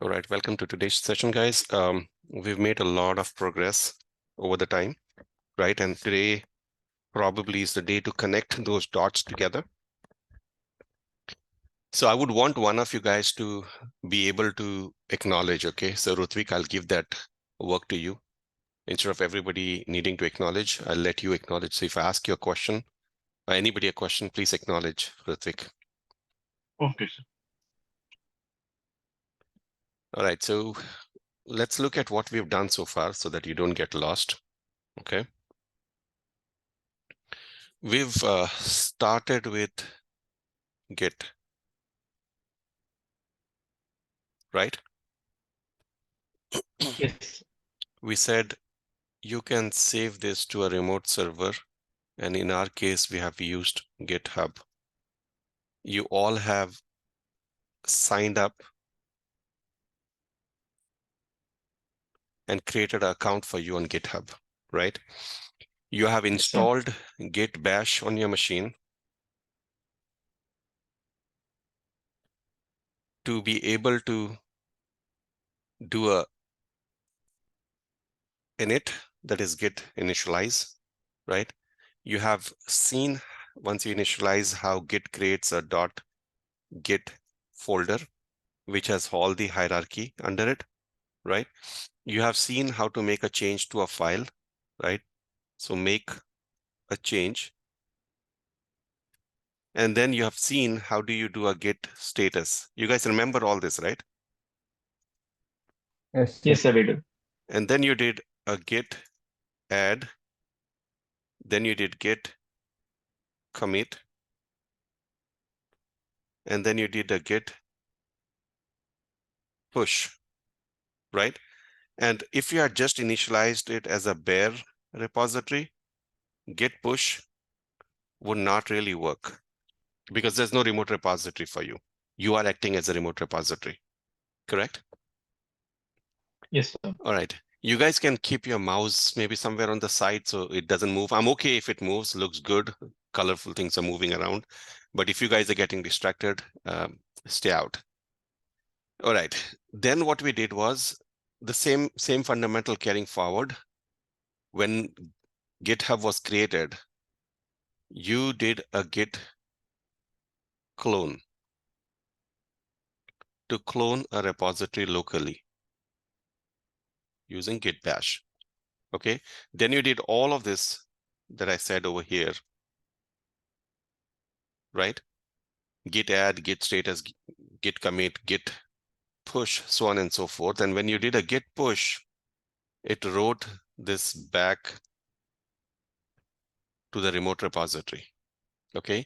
All right, welcome to today's session, guys. We've made a lot of progress over the time, right? And today probably is the day to connect those dots together. So I would want one of you guys to be able to acknowledge, okay? So Rutvik, I'll give that work to you. Instead of everybody needing to acknowledge, I'll let you acknowledge. So if I ask you a question, anybody a question, please acknowledge, Rutvik. Okay, sir. All right, so let's look at what we've done so far so that you don't get lost, okay? We've started with Git, right? Yes. We said you can save this to a remote server, and in our case, we have used GitHub. You all have signed up and created an account for you on GitHub, right? You have Yes, sir. installed Git Bash on your machine to be able to do a init, that is Git initialize, right? You have seen once you initialize how Git creates a .git folder, which has all the hierarchy under it, right? You have seen how to make a change to a file, right? So make a change. And then you have seen how do you do a git status. You guys remember all this, right? Yes, sir. Yes, sir, we do. And then you did a git add. Then you did git commit. And then you did a git push, right? And if you had just initialized it as a bare repository, git push would not really work because there's no remote repository for you. You are acting as a remote repository, correct? Yes, sir. All right. You guys can keep your mouse maybe somewhere on the side so it doesn't move. I'm okay if it moves, looks good, colorful things are moving around. But if you guys are getting distracted, stay out. All right. Then what we did was the same fundamental carrying forward. When GitHub was created, you did a git clone to clone a repository locally using git bash. Okay. Then you did all of this that I said over here, right? Git add, git status, git commit, git push, so on and so forth. And when you did a git push, it wrote this back to the remote repository. Okay.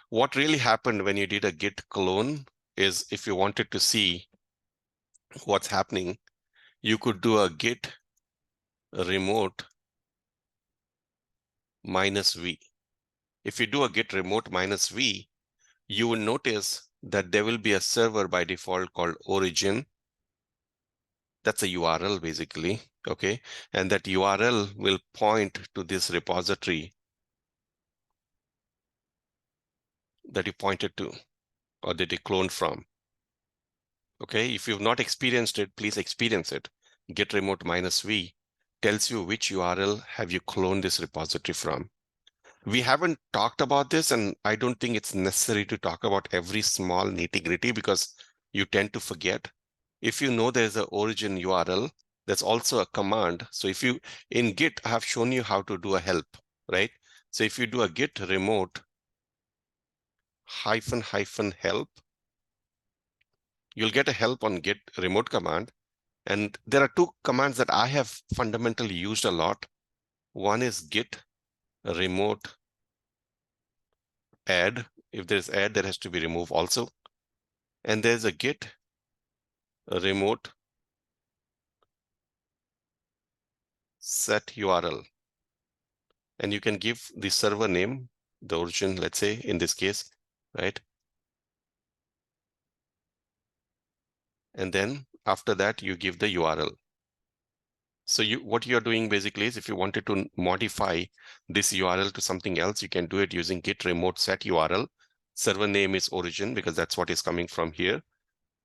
What really happened when you did a git clone is if you wanted to see what's happening, you could do a git remote -v. If you do a git remote -v, you will notice that there will be a server by default called origin. That's a URL basically, okay? And that URL will point to this repository that you pointed to or that you cloned from. Okay, if you've not experienced it, please experience it. Git remote -v tells you which URL have you cloned this repository from. We haven't talked about this, and I don't think it's necessary to talk about every small nitty-gritty because you tend to forget. If you know there's an origin URL, there's also a command. So if you, in Git, I have shown you how to do a help, right? So if you do a git remote --help, you'll get a help on git remote command. And there are two commands that I have fundamentally used a lot. One is git remote add. If there's add, there has to be remove also. And there's a git remote set URL. And you can give the server name, the origin, let's say in this case, right? And then after that, you give the URL. So what you're doing basically is if you wanted to modify this URL to something else, you can do it using git remote set URL. Server name is origin because that's what is coming from here.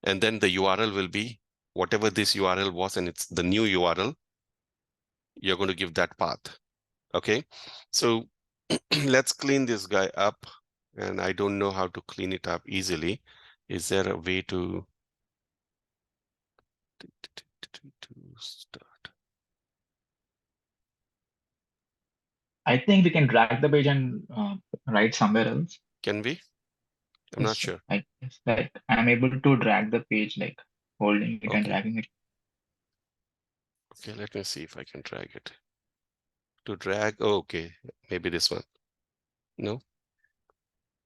And then the URL will be whatever this URL was, and it's the new URL, you're going to give that path. Okay, so let's clean this guy up. And I don't know how to clean it up easily. Is there a way to start? I think we can drag the page and write somewhere else. Can we? I'm Yes, not sir. sure. I guess like I'm able to drag the page, like holding it and Okay. dragging it. Okay, let me see if I can drag it. To drag, oh, okay, maybe this one. No?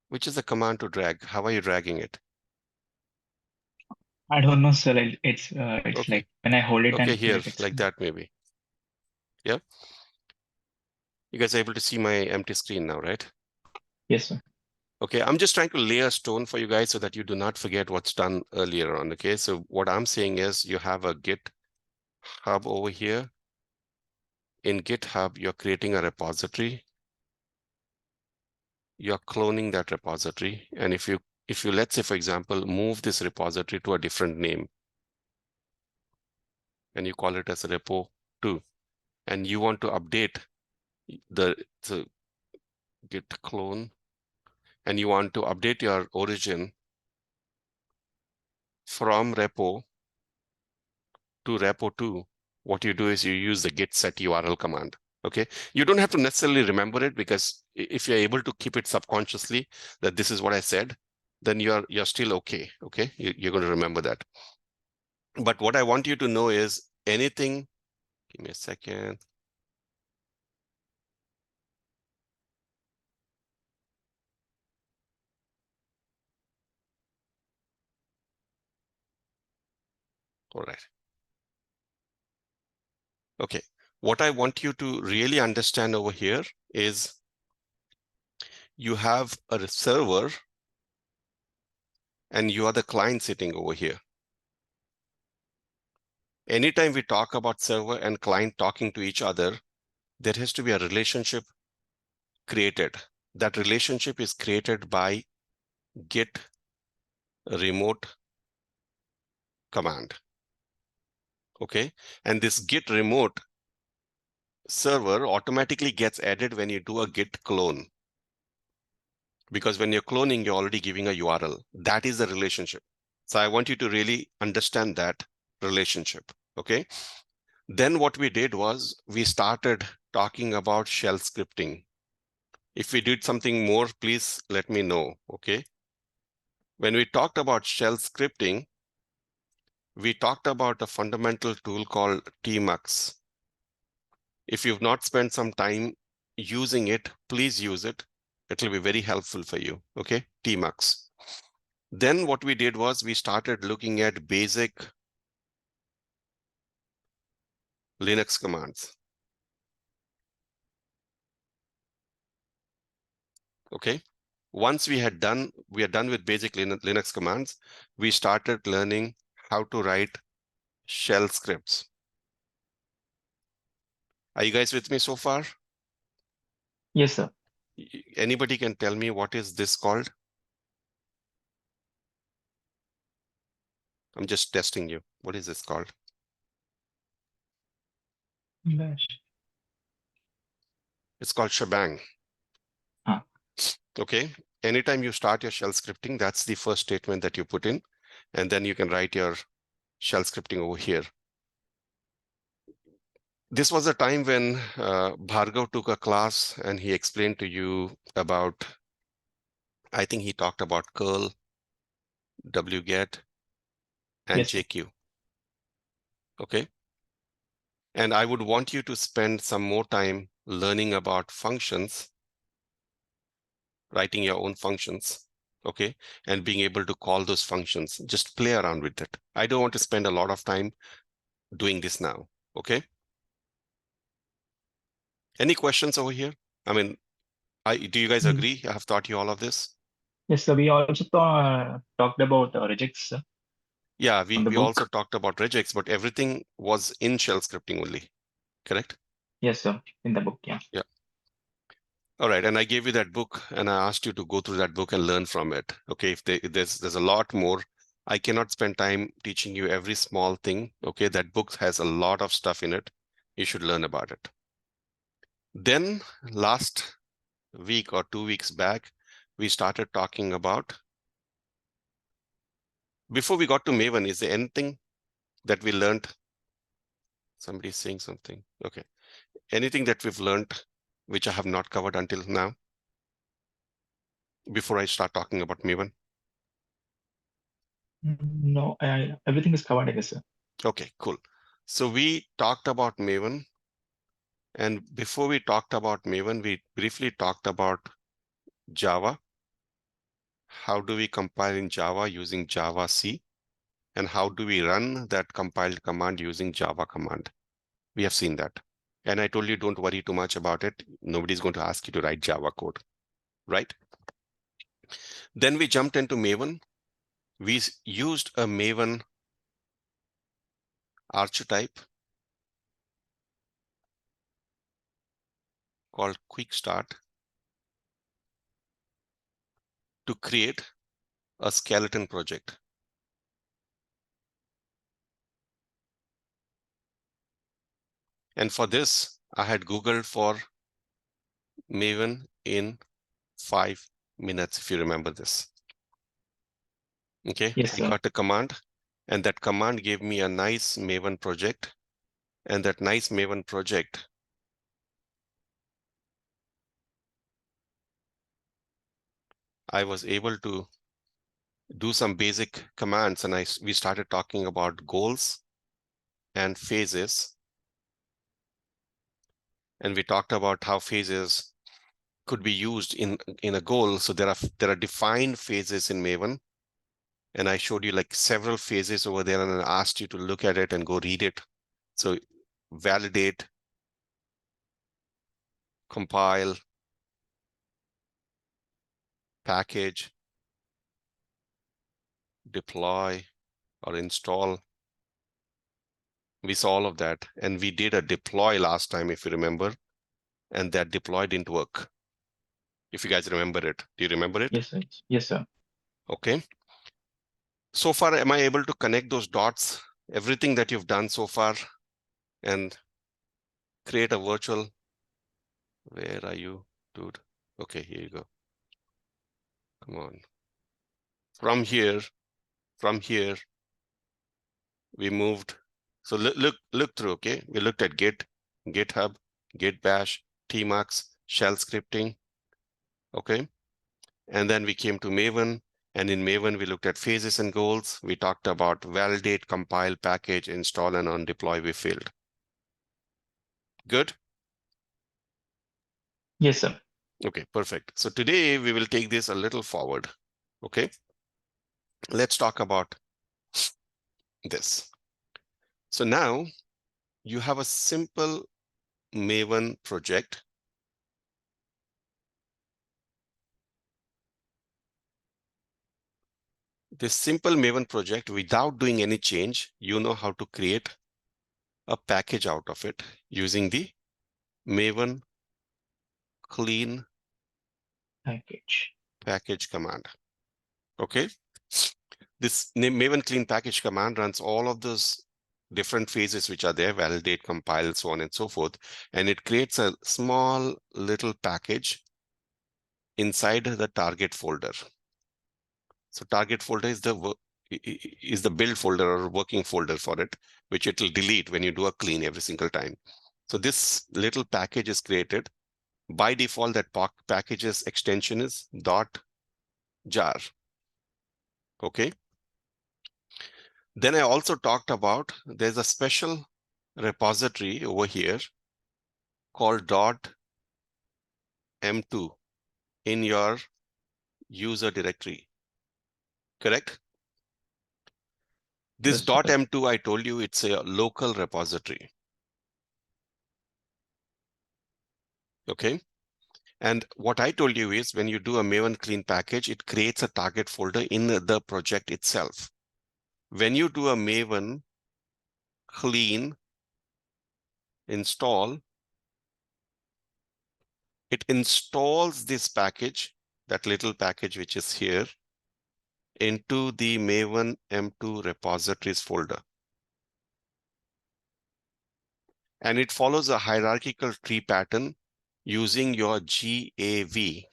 Which is the command to drag? How are you dragging it? I don't know, sir. It's Okay. like when I hold it Okay, and here, click, it's like that maybe. Yeah. You guys are able to see my empty screen now, right? yes, sir. Okay, I'm just trying to lay a stone for you guys so that you do not forget what's done earlier on. Okay, so what I'm saying is you have a Git hub over here. In GitHub, you're creating a repository. You're cloning that repository. And if you, let's say, for example, move this repository to a different name, and you call it as a repo 2, and you want to update the git clone, and you want to update your origin from repo to repo 2, what you do is you use the git set URL command. Okay, you don't have to necessarily remember it, because if you're able to keep it subconsciously that this is what I said, then you're still okay. Okay, you're going to remember that. But what I want you to know is anything, give me a second. All right. Okay, what I want you to really understand over here is you have a server and you are the client sitting over here. Anytime we talk about server and client talking to each other, there has to be a relationship created. That relationship is created by git remote command. Okay, and this git remote server automatically gets added when you do a git clone. Because when you're cloning, you're already giving a URL. That is the relationship. So I want you to really understand that relationship. Okay. Then what we did was we started talking about shell scripting. If we did something more, please let me know. Okay. When we talked about shell scripting, we talked about a fundamental tool called Tmux. If you've not spent some time using it, please use it. It will be very helpful for you. Okay. Tmux. Then what we did was we started looking at basic Linux commands. Okay. Once we are done with basic Linux commands, we started learning how to write shell scripts. Are you guys with me so far? Yes, sir. Anybody can tell me what is this called? I'm just testing you. What is this called? Bash. It's called shebang. Ah. Okay. Anytime you start your shell scripting, that's the first statement that you put in, and then you can write your shell scripting over here. This was a time when Bhargav took a class and he explained to you about, I think he talked about curl, wget, and Yes, sir. JQ. Okay. And I would want you to spend some more time learning about functions, writing your own functions. Okay. And being able to call those functions. Just play around with it. I don't want to spend a lot of time doing this now. Okay. Any questions over here? I mean, do you guys Mm. agree? I have taught you all of this. Yes, sir. We also talked about regex Yeah, on the we also book. talked about regex, but everything was in shell scripting only, correct? Yes, sir. In the book, yeah. Yeah. All right, and I gave you that book, and I asked you to go through that book and learn from it. Okay, if there's a lot more. I cannot spend time teaching you every small thing. Okay, that book has a lot of stuff in it. You should learn about it. Then last week or 2 weeks back, we started talking about, before we got to Maven, is there anything that we learned? Somebody's saying something. Okay. Anything that we've learned which I have not covered until now before I start talking about Maven? No, everything is covered, I guess, sir. Okay, cool. So we talked about Maven. And before we talked about Maven, we briefly talked about Java. How do we compile in Java using Java C? And how do we run that compiled command using Java command? We have seen that. And I told you, don't worry too much about it. Nobody's going to ask you to write Java code, right? Then we jumped into Maven. We used a Maven archetype called Quick Start to create a skeleton project. And for this, I had Googled for Maven in 5 minutes, if you remember this. Okay, Yes, I sir. got a command, and that command gave me a nice Maven project. And that nice Maven project I was able to do some basic commands, and we started talking about goals and phases. And we talked about how phases could be used in a goal. So there are defined phases in Maven. And I showed you like several phases over there, and I asked you to look at it and go read it. So validate, compile, package, deploy, or install. We saw all of that. And we did a deploy last time, if you remember, and that deploy didn't work. If you guys remember it. Do you remember it? Yes, sir. Yes, sir. Okay. So far, am I able to connect those dots, everything that you've done so far, and create a virtual? Where are you, dude? Okay, here you go. Come on. From here, we moved. So look through, okay? We looked at Git, GitHub, Git Bash, Tmux, shell scripting, okay? And then we came to Maven, and in Maven, we looked at phases and goals. We talked about validate, compile, package, install, and on deploy, we failed. Good? Yes, sir. Okay, perfect. So today we will take this a little forward, okay? Let's talk about this. So now you have a simple Maven project. This simple Maven project, without doing any change, you know how to create a package out of it using the Maven clean package command. Okay. This Maven clean package command runs all of those different phases which are there, validate, compile, so on and so forth. And it creates a small little package inside the target folder. So target folder is the build folder or working folder for it, which it will delete when you do a clean every single time. So this little package is created. By default, that package's extension is .jar. Okay. Then I also talked about there's a special repository over here called .m2 in your user directory. Correct? This Yes, sir. .m2, I told you, it's a local repository. Okay. And what I told you is when you do a Maven clean package, it creates a target folder in the project itself. When you do a Maven clean install, it installs this package, that little package which is here, into the Maven M2 repositories folder. And it follows a hierarchical tree pattern using your GAV.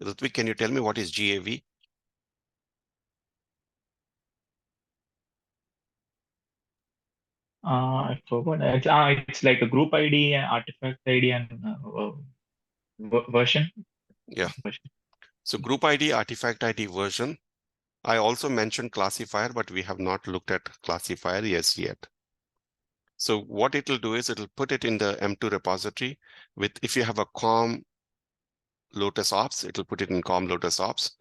Ritvik, can you tell me what is GAV? I forgot. It's like a group ID, and artifact ID, and version. Yeah. Version. So group ID, artifact ID, version. I also mentioned classifier, but we have not looked at classifier yet. So what it will do is it'll put it in the M2 repository with, if you have a COM Lotus Ops, it'll put it in COM Lotus Ops.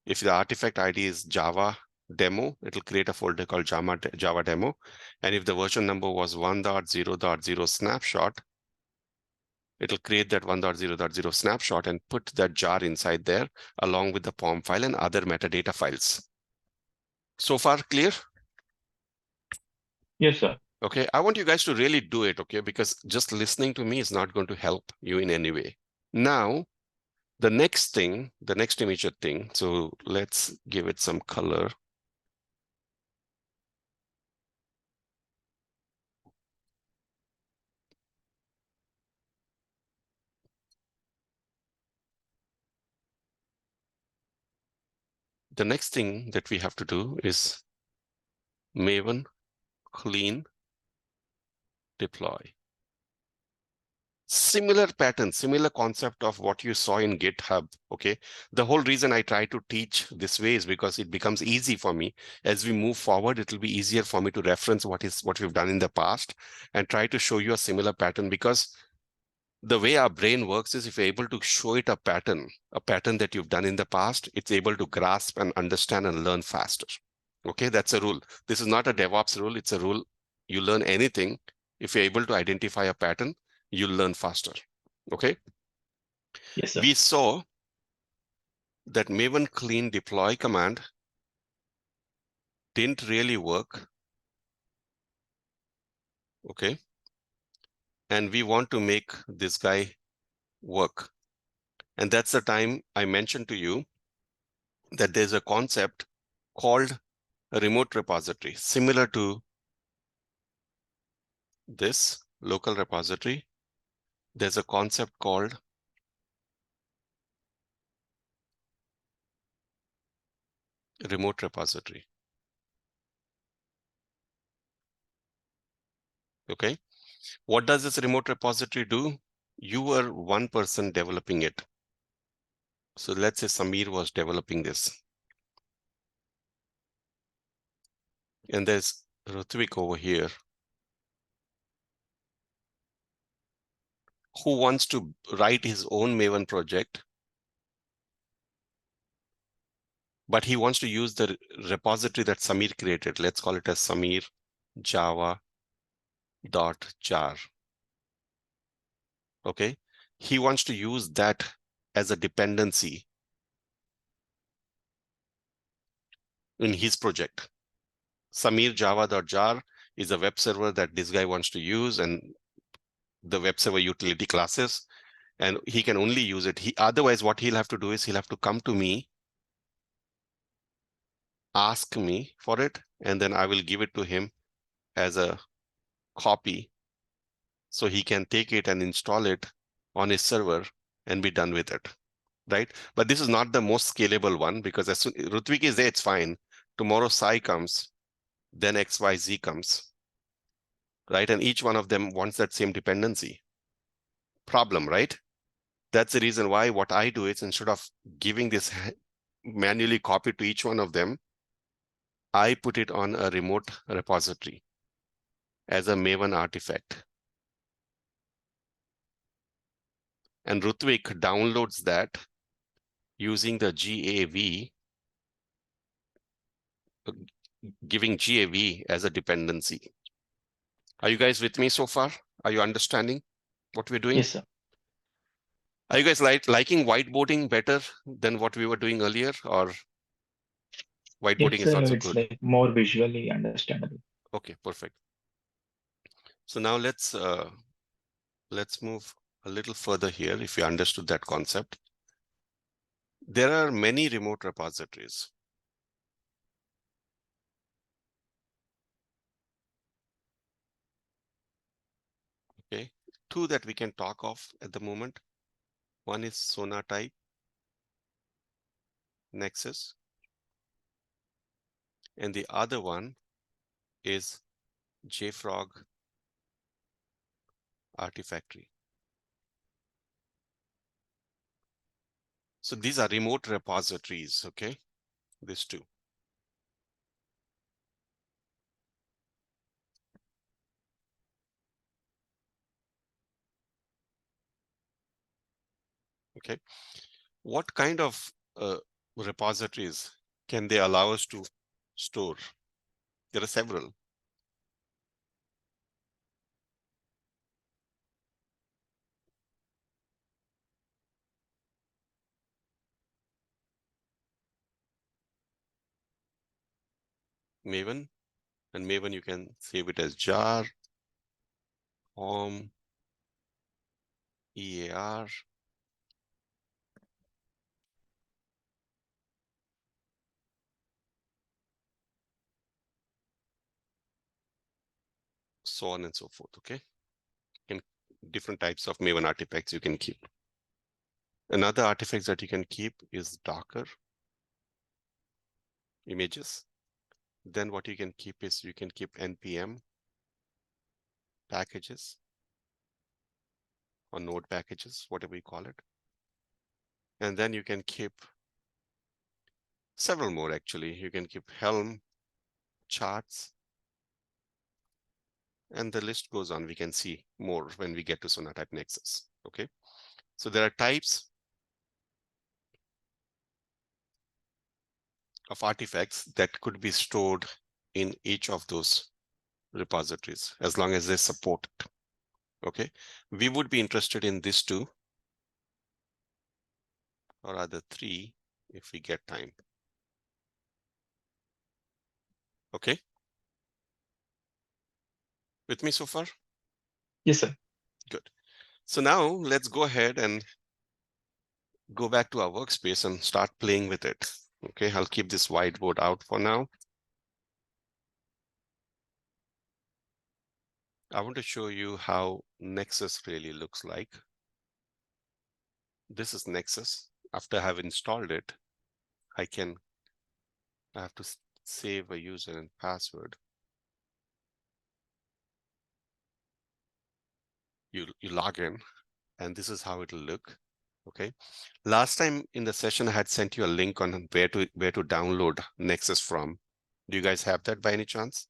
If the artifact ID is Java demo, it'll create a folder called Java demo. And if the version number was 1.0.0 snapshot, it'll create that 1.0.0 snapshot and put that jar inside there along with the POM file and other metadata files. So far clear? Yes, sir. Okay, I want you guys to really do it, okay? Because just listening to me is not going to help you in any way. Now, the next thing, the next immediate thing, so let's give it some color. The next thing that we have to do is Maven clean deploy. Similar pattern, similar concept of what you saw in GitHub, okay? The whole reason I try to teach this way is because it becomes easy for me. As we move forward, it will be easier for me to reference what we've done in the past and try to show you a similar pattern, because the way our brain works is if you're able to show it a pattern that you've done in the past, it's able to grasp and understand and learn faster. Okay, that's a rule. This is not a DevOps rule. It's a rule. You learn anything. If you're able to identify a pattern, you'll learn faster. Okay. Yes, sir. We saw that Maven clean deploy command didn't really work. Okay. And we want to make this guy work. And that's the time I mentioned to you that there's a concept called a remote repository, similar to this local repository. There's a concept called remote repository. Okay. What does this remote repository do? You were one person developing it. So let's say Samir was developing this. And there's Rutvik over here who wants to write his own Maven project, but he wants to use the repository that Samir created. Let's call it as Samir Java.jar. Okay. He wants to use that as a dependency in his project. Samir Java.jar is a web server that this guy wants to use, and the web server utility classes, and he can only use it. Otherwise, what he'll have to do is he'll have to come to me, ask me for it, and then I will give it to him as a copy so he can take it and install it on his server and be done with it, right? But this is not the most scalable one, because as soon Rutvik is there, it's fine. Tomorrow Sai comes, then XYZ comes, right? And each one of them wants that same dependency. Problem, right? That's the reason why what I do is, instead of giving this manually copy to each one of them, I put it on a remote repository as a Maven artifact. And Rutvik downloads that using the GAV, giving GAV as a dependency. Are you guys with me so far? Are you understanding what we're doing? Yes, sir. Are you guys liking whiteboarding better than what we were doing earlier, or whiteboarding is not so It's good? like more visually understandable. Okay, perfect. So now let's move a little further here. If you understood that concept, there are many remote repositories. two that we can talk of at the moment. One is Sonatye Nexus, and the other one is JFrog Artifactory. So these are remote repositories, okay? These two. Okay. What kind of repositories can they allow us to store? There are several. Maven, and Maven you can save it as jar, home, EAR, so on and so forth, okay? And different types of Maven artifacts you can keep. Another artifacts that you can keep is Docker images. Then what you can keep is you can keep NPM packages or node packages, whatever you call it. And then you can keep several more actually. You can keep Helm, charts, and the list goes on. We can see more when we get to Sonatye Nexus, okay? So there are types of artifacts that could be stored in each of those repositories as long as they support it, okay? We would be interested in these two, or rather three, if we get time, okay? With me so far? Yes, sir. Good. So now let's go ahead and go back to our workspace and start playing with it. Okay, I'll keep this whiteboard out for now. I want to show you how Nexus really looks like. This is Nexus. After I have installed it, I have to save a user and password. You log in, and this is how it'll look. Okay. Last time in the session, I had sent you a link on where to download Nexus from. Do you guys have that by any chance?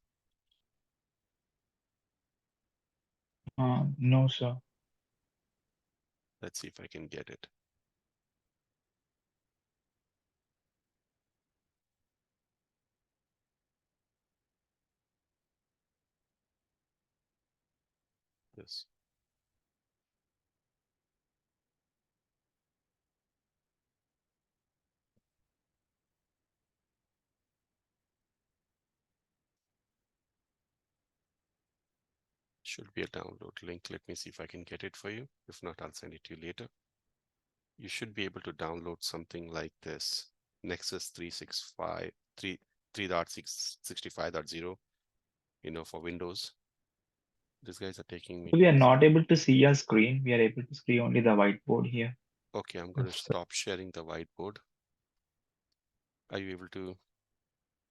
No, sir. Let's see if I can get it. Yes. Should be a download link. Let me see if I can get it for you. If not, I'll send it to you later. You should be able to download something like this. Nexus 365, 3.65.0, for Windows. These guys are taking me We are to. not able to see a screen. We are able to see only the whiteboard here. Okay, I'm going to Yes, sir. stop sharing the whiteboard. Are you able to